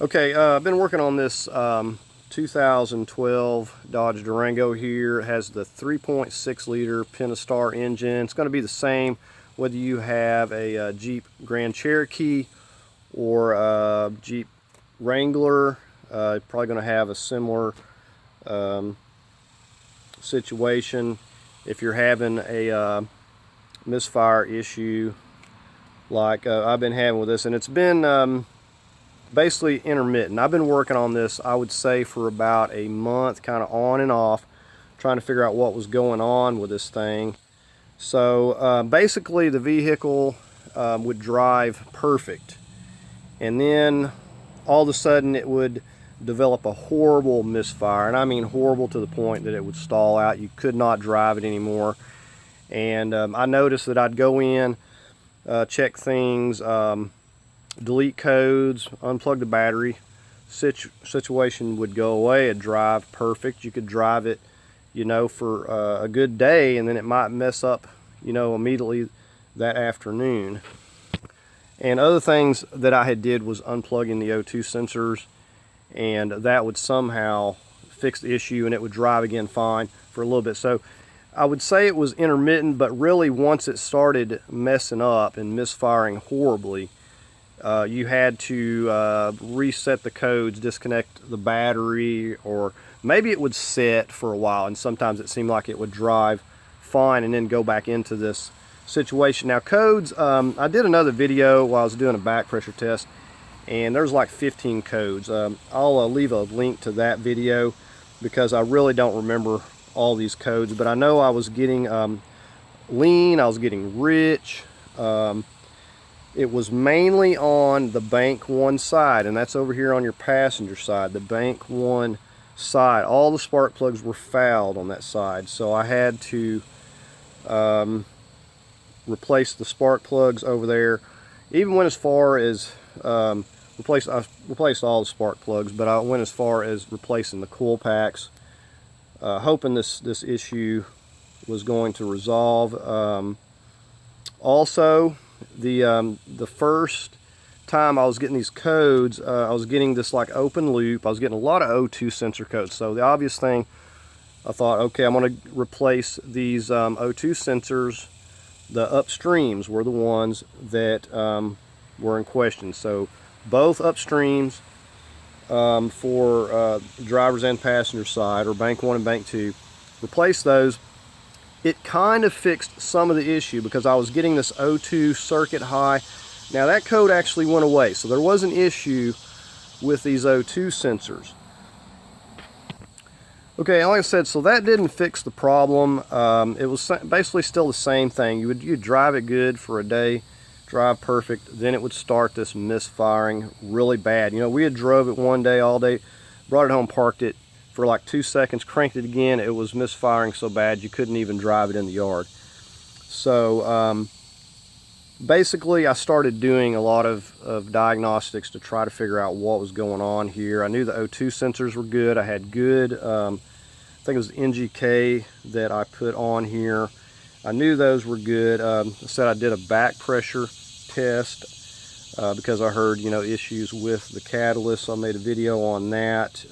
Okay, I've been working on this 2012 Dodge Durango here. It has the 3.6 liter Pentastar engine. It's going to be the same whether you have a Jeep Grand Cherokee or a Jeep Wrangler. Probably going to have a similar situation if you're having a misfire issue like I've been having with this, and it's been basically intermittent. I've been working on this, I would say, for about a month, kind of on and off, trying to figure out what was going on with this thing. So basically the vehicle would drive perfect, and then all of a sudden it would develop a horrible misfire, and I mean horrible to the point that it would stall out. You could not drive it anymore. And I noticed that I'd go in, check things, delete codes, unplug the battery, situation would go away. It'd drive perfect. You could drive it, you know, for a good day, and then it might mess up, you know, immediately that afternoon. And other things that I had did was unplugging the O2 sensors, and that would somehow fix the issue, and it would drive again fine for a little bit. So I would say it was intermittent, but really once it started messing up and misfiring horribly, you had to reset the codes, disconnect the battery, or maybe it would set for a while, and sometimes it seemed like it would drive fine and then go back into this situation. Now codes, I did another video while I was doing a back pressure test, and there's like 15 codes. I'll leave a link to that video because I really don't remember all these codes, but I know I was getting lean, I was getting rich. It was mainly on the bank one side, and that's over here on your passenger side, the bank one side. All the spark plugs were fouled on that side, so I had to replace the spark plugs over there. Even went as far as I replaced all the spark plugs, but I went as far as replacing the coil packs, hoping this issue was going to resolve. Also, the first time I was getting these codes, I was getting this like open loop. I was getting a lot of O2 sensor codes. So the obvious thing, I thought, okay, I'm going to replace these O2 sensors. The upstreams were the ones that were in question. So both upstreams for drivers and passenger side, or bank 1 and bank 2, replace those. It kind of fixed some of the issue because I was getting this O2 circuit high. Now that code actually went away, so there was an issue with these O2 sensors. Okay, like I said, so that didn't fix the problem. It was basically still the same thing. You'd drive it good for a day, drive perfect, then it would start this misfiring really bad. You know, we had drove it one day, all day, brought it home, parked it for like 2 seconds, cranked it again, it was misfiring so bad you couldn't even drive it in the yard. So basically I started doing a lot of diagnostics to try to figure out what was going on here. I knew the O2 sensors were good. I had good, I think it was NGK that I put on here. I knew those were good. I said I did a back pressure test because I heard, you know, issues with the catalyst, so I made a video on that.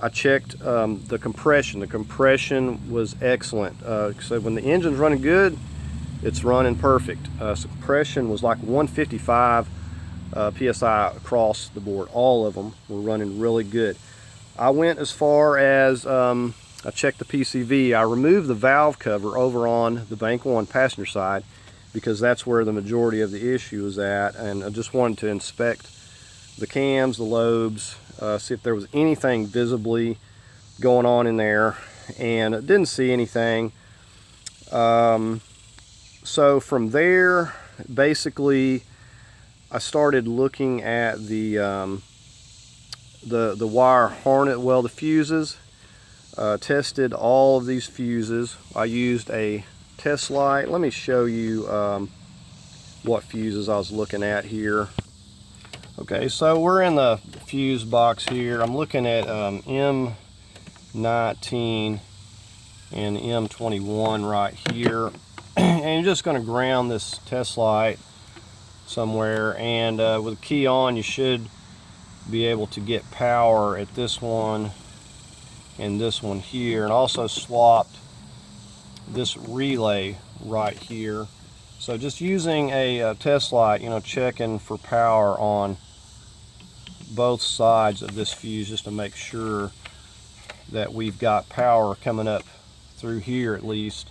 I checked the compression. The compression was excellent. So when the engine's running good, it's running perfect. So compression was like 155 PSI across the board. All of them were running really good. I went as far as, I checked the PCV. I removed the valve cover over on the bank 1 passenger side because that's where the majority of the issue is at, and I just wanted to inspect the cams, the lobes, see if there was anything visibly going on in there, and I didn't see anything. So from there, basically, I started looking at the wire harness, well, the fuses. Tested all of these fuses. I used a test light. Let me show you what fuses I was looking at here. Okay, so we're in the fuse box here. I'm looking at M19 and M21 right here. And you're just going to ground this test light somewhere, and with the key on, you should be able to get power at this one and this one here, and also swapped this relay right here. So just using a test light, you know, checking for power on both sides of this fuse just to make sure that we've got power coming up through here at least.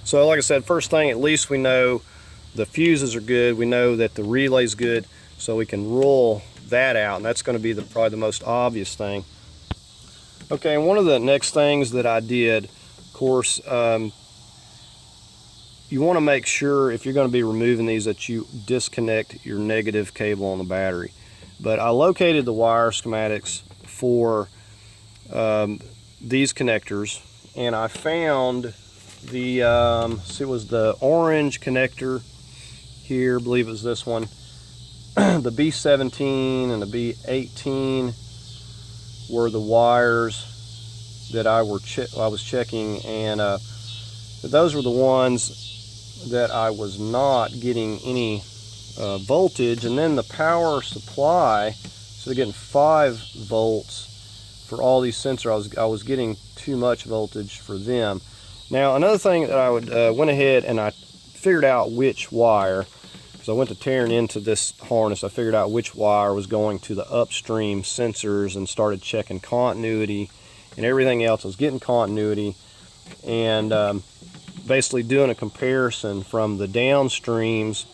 So like I said, first thing, at least we know the fuses are good, we know that the relay's good, so we can rule that out, and that's going to be probably the most obvious thing. Okay, and one of the next things that I did, of course, you want to make sure if you're going to be removing these that you disconnect your negative cable on the battery. But I located the wire schematics for these connectors, and I found the see, it was the orange connector here, I believe it was this one. The B17 and the B18 were the wires that I was checking, and those were the ones that I was not getting any voltage. And then the power supply, so they're getting 5 volts for all these sensors. I was getting too much voltage for them. Now another thing that I went ahead and I figured out which wire, because I went to tearing into this harness, I figured out which wire was going to the upstream sensors and started checking continuity and everything else. I was getting continuity, and basically doing a comparison from the downstreams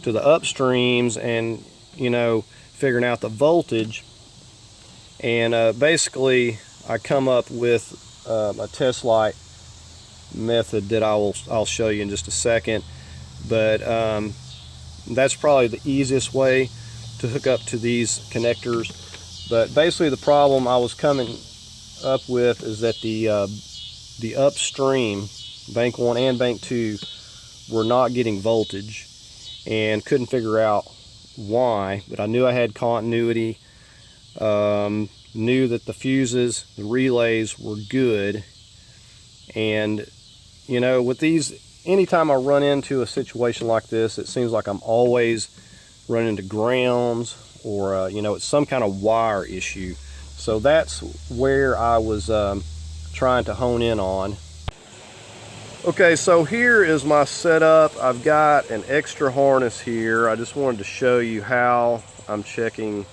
to the upstreams, and you know, figuring out the voltage. And basically I come up with a test light method that I'll show you in just a second, but that's probably the easiest way to hook up to these connectors. But basically the problem I was coming up with is that the upstream bank 1 and bank 2 were not getting voltage, and couldn't figure out why. But I knew I had continuity, knew that the fuses, the relays were good. And you know, with these, anytime I run into a situation like this, it seems like I'm always running into grounds, or you know, it's some kind of wire issue. So that's where I was trying to hone in on. Okay, so here is my setup. I've got an extra harness here. I just wanted to show you how I'm checking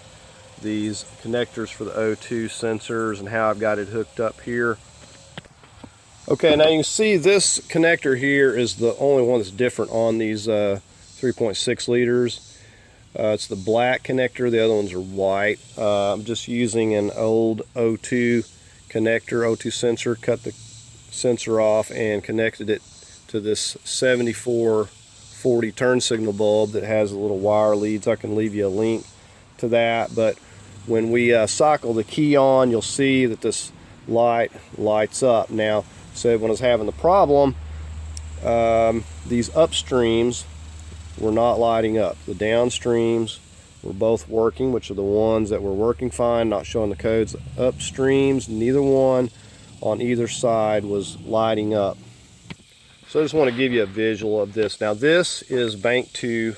these connectors for the O2 sensors and how I've got it hooked up here. Okay, now you can see this connector here is the only one that's different on these 3.6 liters. It's the black connector, the other ones are white. I'm just using an old O2 connector, O2 sensor, cut the sensor off and connected it to this 7440 turn signal bulb that has a little wire leads. I can leave you a link to that, but when we cycle the key on, you'll see that this light lights up. Now, so when I was having the problem, these upstreams were not lighting up. The downstreams were both working, which are the ones that were working fine, not showing the codes. The upstreams, neither one on either side was lighting up. So I just want to give you a visual of this. Now this is bank 2,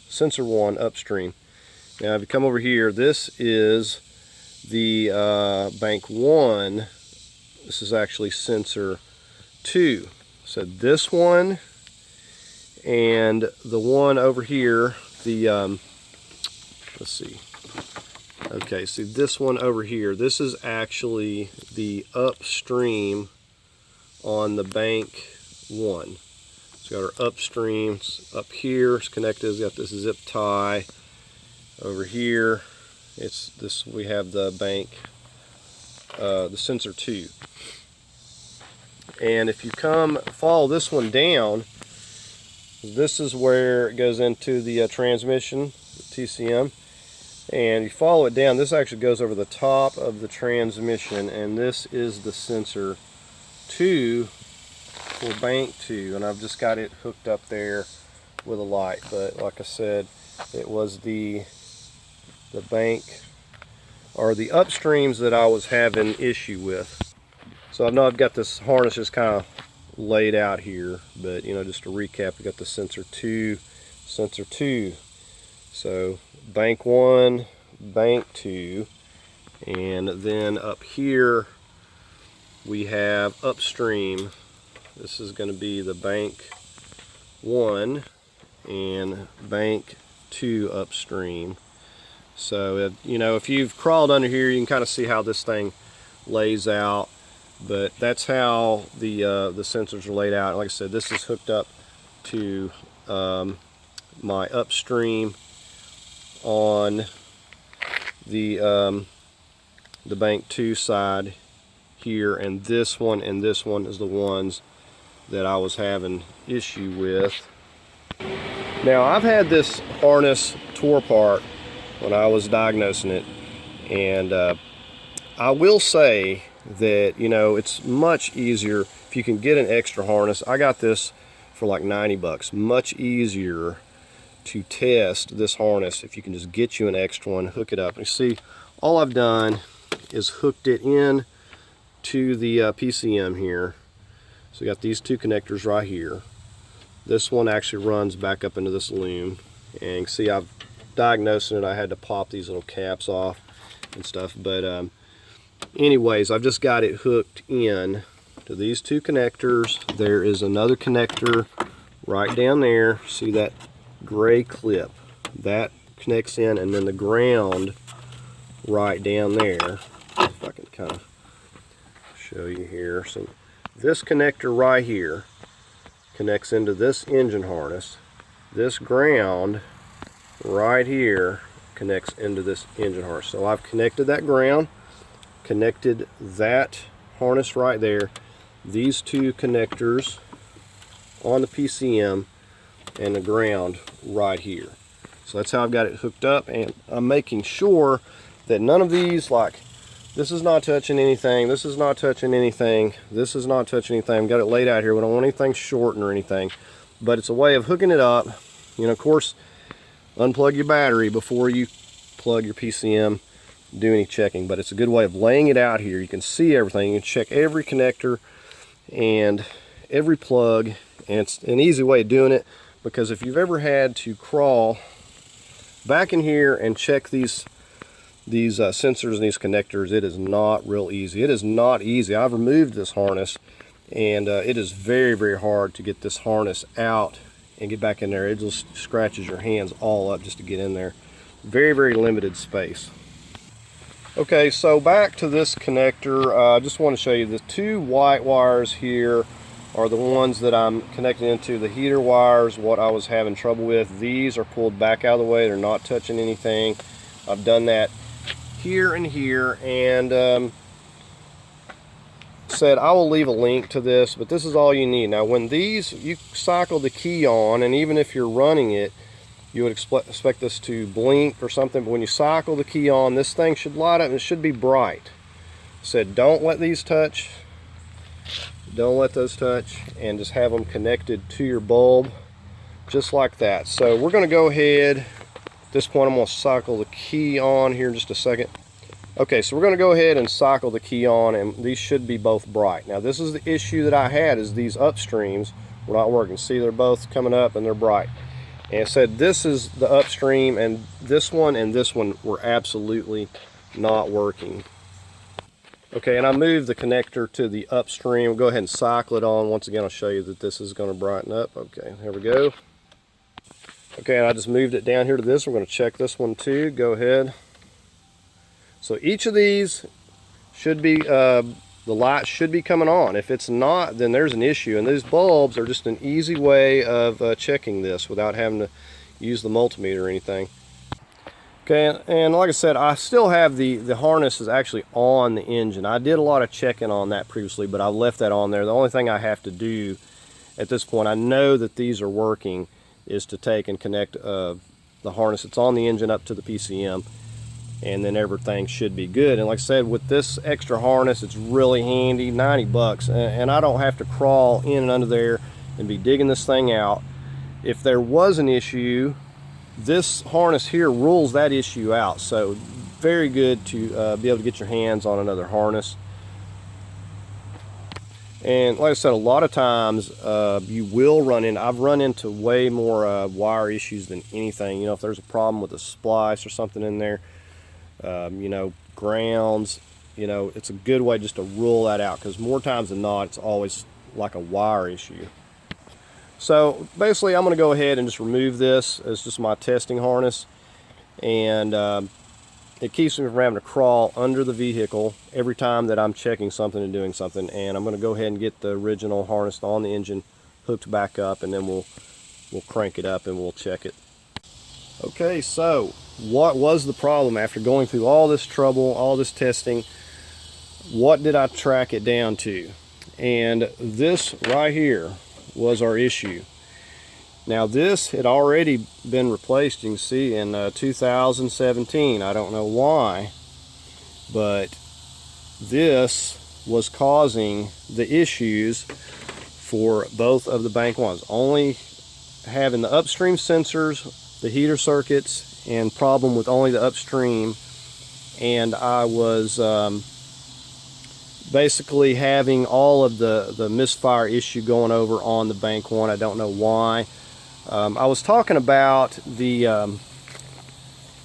sensor 1 upstream. Now if you come over here, this is the bank 1. This is actually sensor 2. So this one and the one over here, the let's see. Okay, see this one over here, this is actually the upstream on the bank 1. So got our upstream up here, it's connected, it's got this zip tie. Over here, it's this, we have the bank, the sensor 2. And if you follow this one down, this is where it goes into the transmission, the TCM. And you follow it down, this actually goes over the top of the transmission, and this is the sensor 2 for bank 2, and I've just got it hooked up there with a light. But like I said, it was the bank, or the upstreams, that I was having issue with. So I know I've got this harness just kind of laid out here, but you know, just to recap, we got the sensor 2, sensor 2. So bank 1, bank 2, and then up here we have upstream. This is going to be the bank 1 and bank 2 upstream. So you know, if you've crawled under here, you can kind of see how this thing lays out. But that's how the sensors are laid out. Like I said, this is hooked up to my upstream on the bank 2 side here, and this one is the ones that I was having issue with. Now, I've had this harness tore apart when I was diagnosing it, and I will say that, you know, it's much easier if you can get an extra harness. I got this for like 90 bucks. Much easier to test this harness if you can just get you an extra one, hook it up. And you see, all I've done is hooked it in to the PCM here. So you got these 2 connectors right here. This one actually runs back up into this loom, and you can see I've diagnosed it. I had to pop these little caps off and stuff, but anyways, I've just got it hooked in to these 2 connectors. There is another connector right down there. See that gray clip? That connects in, and then the ground right down there. If I can kind of show you here. So this connector right here connects into this engine harness. This ground right here connects into this engine harness. So I've connected that ground, connected that harness right there, these 2 connectors on the PCM, and the ground right here. So that's how I've got it hooked up, and I'm making sure that none of these, like, this is not touching anything, this is not touching anything, this is not touching anything. I've got it laid out here. We don't want anything shorting or anything, but it's a way of hooking it up. You know, of course, unplug your battery before you plug your PCM, do any checking, but it's a good way of laying it out here. You can see everything. You can check every connector and every plug, and it's an easy way of doing it, because if you've ever had to crawl back in here and check these sensors and these connectors, it is not real easy. It is not easy. I've removed this harness, and it is very, very hard to get this harness out and get back in there. It just scratches your hands all up just to get in there. Very, very limited space. Okay, so back to this connector. I just want to show you the 2 white wires here are the ones that I'm connecting into the heater wires, what I was having trouble with. These are pulled back out of the way. They're not touching anything. I've done that here and here, and said I will leave a link to this, but this is all you need. Now, when these, you cycle the key on, and even if you're running it, you would expect this to blink or something, but when you cycle the key on, this thing should light up and it should be bright. Said don't let these touch, don't let those touch, and just have them connected to your bulb just like that. So we're going to go ahead, at this point I'm going to cycle the key on here in just a second. Okay, so we're going to go ahead and cycle the key on, and these should be both bright. Now, this is the issue that I had, is these upstreams were not working. See, they're both coming up and they're bright. And it said this is the upstream, and this one were absolutely not working. Okay, and I moved the connector to the upstream. We'll go ahead and cycle it on. Once again, I'll show you that this is going to brighten up. Okay, there we go. Okay, and I just moved it down here to this. We're going to check this one too. Go ahead. So each of these should be, the light should be coming on. If it's not, then there's an issue. And these bulbs are just an easy way of checking this without having to use the multimeter or anything. Okay, and like I said, I still have the harness is actually on the engine. I did a lot of checking on that previously, but I left that on there. The only thing I have to do at this point, I know that these are working, is to take and connect the harness that's on the engine up to the PCM, and then everything should be good. And like I said, with this extra harness, it's really handy, 90 bucks, and I don't have to crawl in and under there and be digging this thing out. If there was an issue, this harness here rules that issue out. So very good to be able to get your hands on another harness. And like I said, a lot of times you will run in, I've run into way more wire issues than anything. You know, if there's a problem with a splice or something in there, you know, grounds. You know, it's a good way just to rule that out, because more times than not, it's always like a wire issue. So basically, I'm going to go ahead and just remove this as just my testing harness, and it keeps me from having to crawl under the vehicle every time that I'm checking something and doing something. And I'm going to go ahead and get the original harness on the engine hooked back up, and then we'll crank it up and we'll check it. Okay, so what was the problem after going through all this trouble, all this testing? What did I track it down to? And this right here was our issue. Now this had already been replaced, you can see, in 2017. I don't know why, but this was causing the issues for both of the bank ones. Only having the upstream sensors, the heater circuits, and problem with only the upstream. And I was basically having all of the misfire issue going over on the bank one. I don't know why. I was talking about the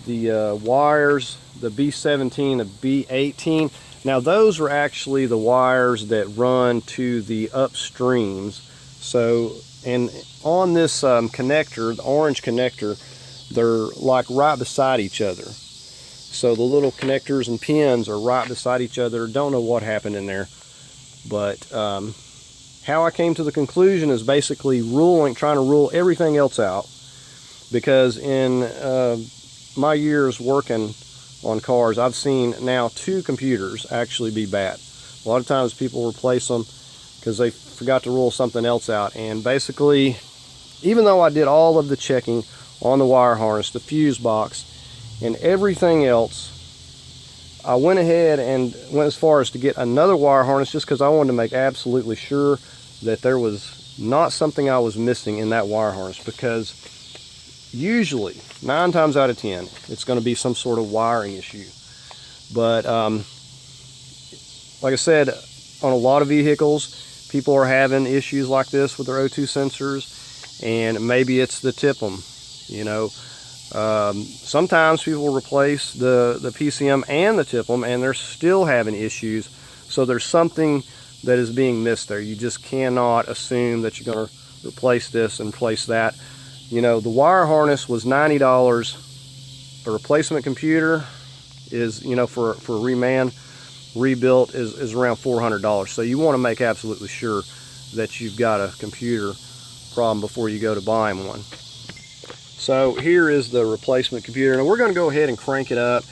wires, the B17, the B18. Now those are actually the wires that run to the upstreams. So, and on this connector, the orange connector, they're like right beside each other. So the little connectors and pins are right beside each other. Don't know what happened in there, but how I came to the conclusion is basically trying to rule everything else out, because in my years working on cars, I've seen now 2 computers actually be bad. A lot of times people replace them because they forgot to rule something else out. And basically, even though I did all of the checking on the wire harness, the fuse box, and everything else, I went ahead and went as far as to get another wire harness just because I wanted to make absolutely sure that there was not something I was missing in that wire harness, because usually 9 times out of 10 it's going to be some sort of wiring issue. But like I said, on a lot of vehicles, people are having issues like this with their O2 sensors, and maybe it's the TIPM. You know, sometimes people will replace the PCM and the TIPM and they're still having issues. So there's something that is being missed there. You just cannot assume that you're going to replace this and replace that. You know, the wire harness was $90. A replacement computer is, you know, for rebuilt is around $400. So you want to make absolutely sure that you've got a computer problem before you go to buying one. So here is the replacement computer. Now we're going to go ahead and crank it up,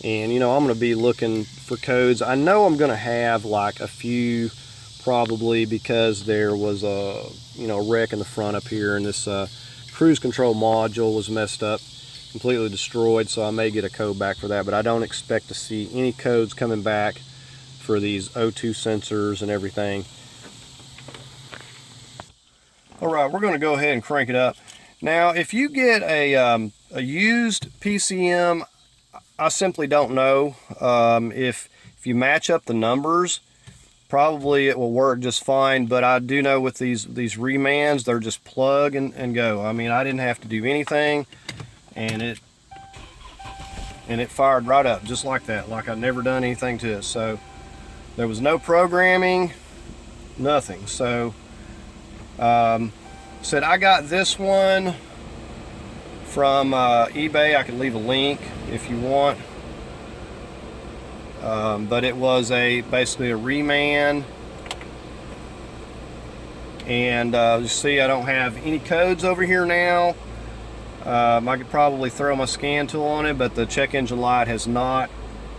and you know, I'm going to be looking for codes. I know I'm going to have like a few, probably, because there was a wreck in the front up here, and this cruise control module was messed up, completely destroyed. So I may get a code back for that, but I don't expect to see any codes coming back for these O2 sensors and everything. All right, we're going to go ahead and crank it up. Now, if you get a used PCM, I simply don't know. If you match up the numbers, probably it will work just fine. But I do know with these remans, they're just plug and go. I mean, I didn't have to do anything, and it fired right up just like that, like I'd never done anything to it. So there was no programming, nothing. So said I got this one from eBay. I can leave a link if you want, but it was basically a reman, and you see I don't have any codes over here now. I could probably throw my scan tool on it, but the check engine light has not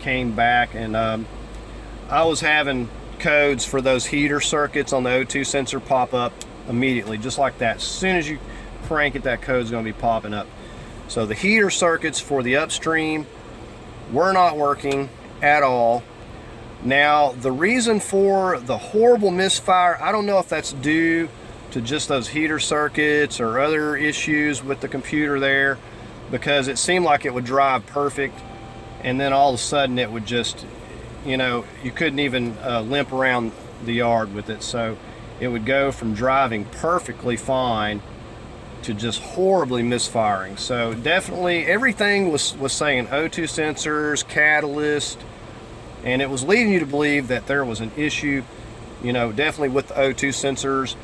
came back, and I was having codes for those heater circuits on the O2 sensor pop up immediately, just like that. As soon as you crank it, that code's going to be popping up. So the heater circuits for the upstream were not working at all. Now, the reason for the horrible misfire, I don't know if that's due to just those heater circuits or other issues with the computer there, because it seemed like it would drive perfect, and then all of a sudden it would just, you know, you couldn't even limp around the yard with it. So it would go from driving perfectly fine to just horribly misfiring. So definitely everything was saying O2 sensors, catalyst, and it was leading you to believe that there was an issue, you know, definitely with the O2 sensors.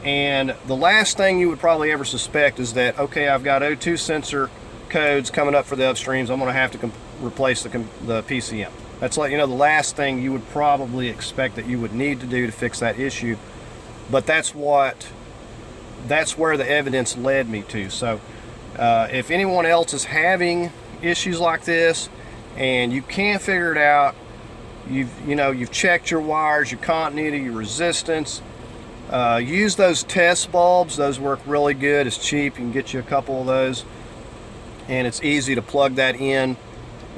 And the last thing you would probably ever suspect is that, okay, I've got O2 sensor codes coming up for the upstreams, I'm going to have to replace the PCM. That's like, you know, the last thing you would probably expect that you would need to do to fix that issue. But that's where the evidence led me to. So if anyone else is having issues like this and you can't figure it out, you've checked your wires, your continuity, your resistance, use those test bulbs. Those work really good. It's cheap. You can get you a couple of those, and it's easy to plug that in,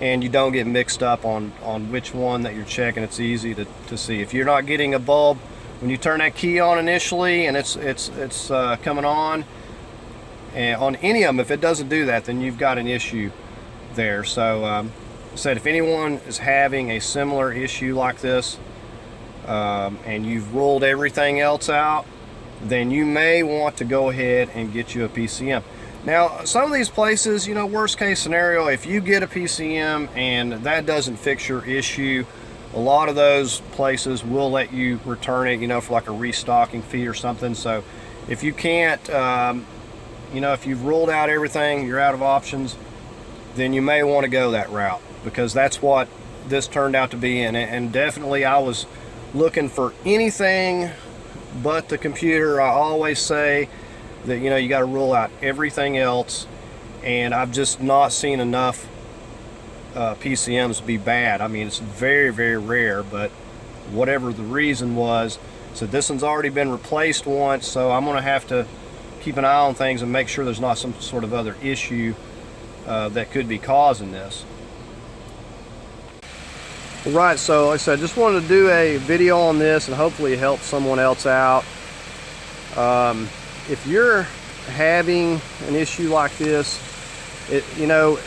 and you don't get mixed up on which one that you're checking. It's easy to see. If you're not getting a bulb when you turn that key on initially and it's coming on, and on any of them, if it doesn't do that, then you've got an issue there. So I said, if anyone is having a similar issue like this, and you've ruled everything else out, then you may want to go ahead and get you a PCM. Now, some of these places, you know, worst case scenario, if you get a PCM and that doesn't fix your issue, a lot of those places will let you return it, you know, for like a restocking fee or something. So if you can't, you know, if you've ruled out everything, you're out of options, then you may want to go that route, because that's what this turned out to be. And definitely I was looking for anything but the computer. I always say that, you know, you got to rule out everything else, and I've just not seen enough PCMs be bad. I mean, it's very, very rare, but whatever the reason was, so this one's already been replaced once, so I'm going to have to keep an eye on things and make sure there's not some sort of other issue that could be causing this. Right, so like I said, I just wanted to do a video on this and hopefully help someone else out. If you're having an issue like this, you know,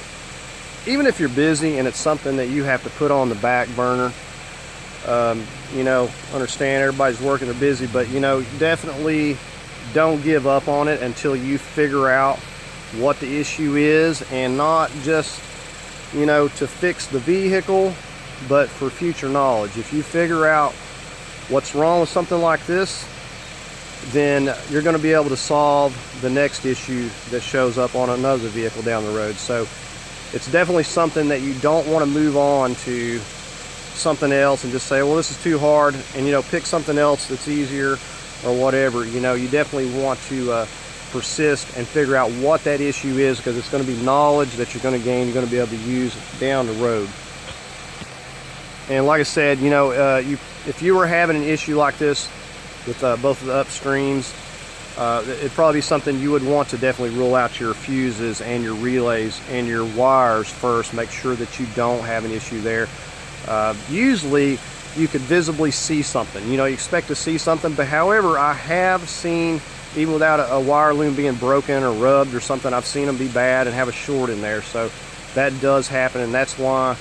even if you're busy and it's something that you have to put on the back burner, you know, understand everybody's working, they're busy, but, you know, definitely don't give up on it until you figure out what the issue is, and not just, you know, to fix the vehicle, but for future knowledge. If you figure out what's wrong with something like this, then you're going to be able to solve the next issue that shows up on another vehicle down the road. So it's definitely something that you don't want to move on to something else and just say, well, this is too hard, and, you know, pick something else that's easier or whatever. You know, you definitely want to persist and figure out what that issue is, because it's going to be knowledge that you're going to gain, you're going to be able to use down the road. And like I said, you know, if you were having an issue like this with both of the upstreams, it'd probably be something you would want to definitely rule out your fuses and your relays and your wires first. Make sure that you don't have an issue there. Usually you could visibly see something, you know, you expect to see something, but however, I have seen, even without a wire loom being broken or rubbed or something, I've seen them be bad and have a short in there. So that does happen, and that's why,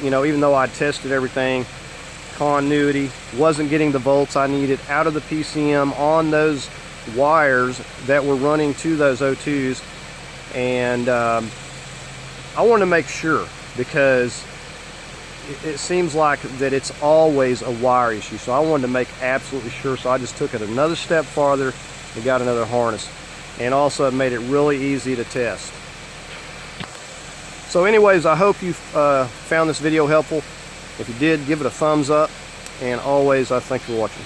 you know, even though I tested everything, continuity, wasn't getting the volts I needed out of the PCM on those wires that were running to those O2s, and I want to make sure, because it seems like that it's always a wire issue, so I wanted to make absolutely sure. So I just took it another step farther and got another harness, and also it made it really easy to test. So anyways, I hope you found this video helpful. If you did, give it a thumbs up, and always, I thank you for watching.